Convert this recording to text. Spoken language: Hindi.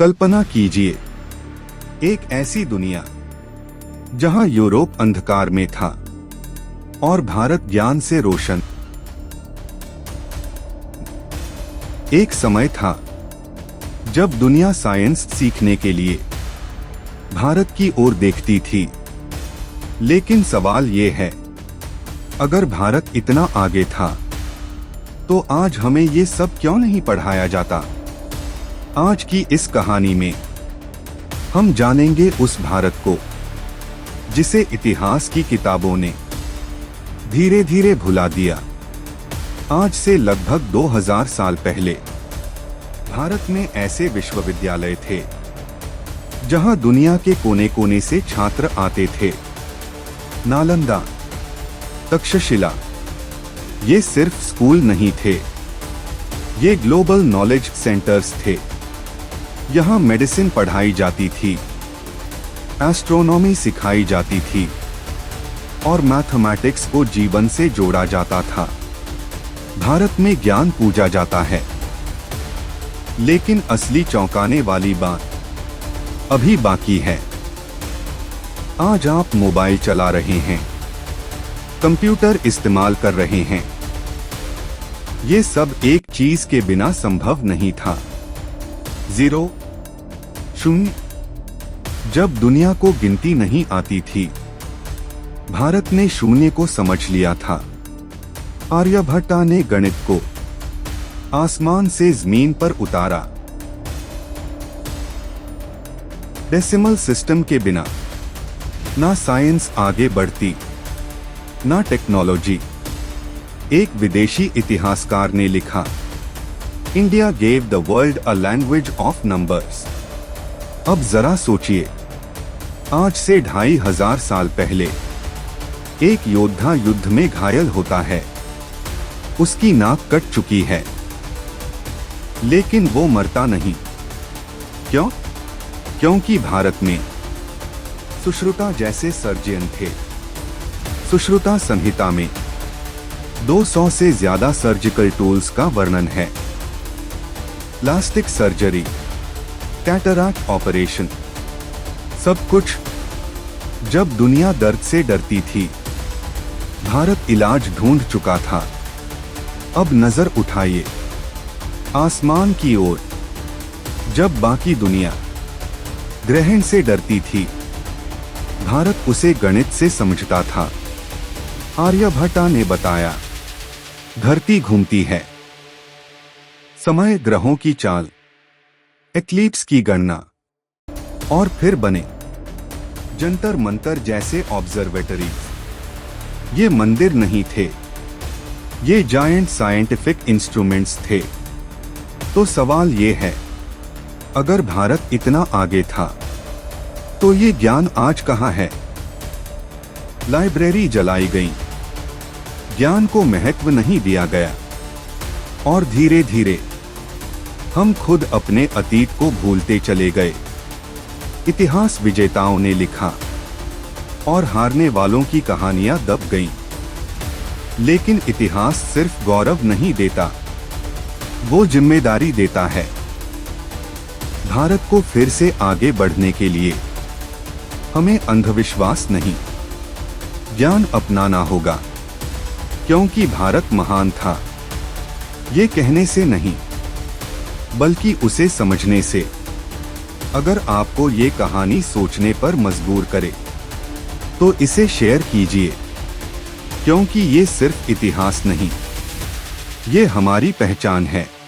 कल्पना कीजिए, एक ऐसी दुनिया जहां यूरोप अंधकार में था और भारत ज्ञान से रोशन। एक समय था जब दुनिया साइंस सीखने के लिए भारत की ओर देखती थी। लेकिन सवाल ये है, अगर भारत इतना आगे था तो आज हमें ये सब क्यों नहीं पढ़ाया जाता? आज की इस कहानी में हम जानेंगे उस भारत को जिसे इतिहास की किताबों ने धीरे धीरे भुला दिया। आज से लगभग 2000 साल पहले भारत में ऐसे विश्वविद्यालय थे जहां दुनिया के कोने कोने से छात्र आते थे। नालंदा, तक्षशिला, ये सिर्फ स्कूल नहीं थे, ये ग्लोबल नॉलेज सेंटर्स थे। यहाँ मेडिसिन पढ़ाई जाती थी, एस्ट्रोनॉमी सिखाई जाती थी और मैथमेटिक्स को जीवन से जोड़ा जाता था। भारत में ज्ञान पूजा जाता है। लेकिन असली चौंकाने वाली बात अभी बाकी है। आज आप मोबाइल चला रहे हैं, कंप्यूटर इस्तेमाल कर रहे हैं। ये सब एक चीज के बिना संभव नहीं था, 0, 0। जब दुनिया को गिनती नहीं आती थी, भारत ने शून्य को समझ लिया था। आर्यभट्ट ने गणित को आसमान से जमीन पर उतारा। डेसिमल सिस्टम के बिना ना साइंस आगे बढ़ती, ना टेक्नोलॉजी। एक विदेशी इतिहासकार ने लिखा, India gave the world a language of numbers. अब जरा सोचिए, आज से 2500 साल पहले एक योद्धा युद्ध में घायल होता है, उसकी नाक कट चुकी है, लेकिन वो मरता नहीं। क्यों? क्योंकि भारत में सुश्रुता जैसे सर्जन थे। सुश्रुता संहिता में 200 से ज्यादा सर्जिकल टूल्स का वर्णन है। प्लास्टिक सर्जरी, कैटरैक्ट ऑपरेशन, सब कुछ। जब दुनिया दर्द से डरती थी, भारत इलाज ढूंढ चुका था। अब नजर उठाइए आसमान की ओर। जब बाकी दुनिया ग्रहण से डरती थी, भारत उसे गणित से समझता था। आर्यभट्ट ने बताया, धरती घूमती है, समय ग्रहों की चाल, एक्लिप्स की गणना, और फिर बने जंतर मंतर जैसे ऑब्जर्वेटरीज। ये मंदिर नहीं थे, ये जायंट साइंटिफिक इंस्ट्रूमेंट्स थे। तो सवाल ये है, अगर भारत इतना आगे था तो ये ज्ञान आज कहाँ है? लाइब्रेरी जलाई गई, ज्ञान को महत्व नहीं दिया गया, और धीरे धीरे हम खुद अपने अतीत को भूलते चले गए। इतिहास विजेताओं ने लिखा और हारने वालों की कहानियां दब गईं। लेकिन इतिहास सिर्फ गौरव नहीं देता, वो जिम्मेदारी देता है। भारत को फिर से आगे बढ़ने के लिए हमें अंधविश्वास नहीं, ज्ञान अपनाना होगा। क्योंकि भारत महान था, ये कहने से नहीं, बल्कि उसे समझने से। अगर आपको ये कहानी सोचने पर मजबूर करे तो इसे शेयर कीजिए, क्योंकि ये सिर्फ इतिहास नहीं, ये हमारी पहचान है।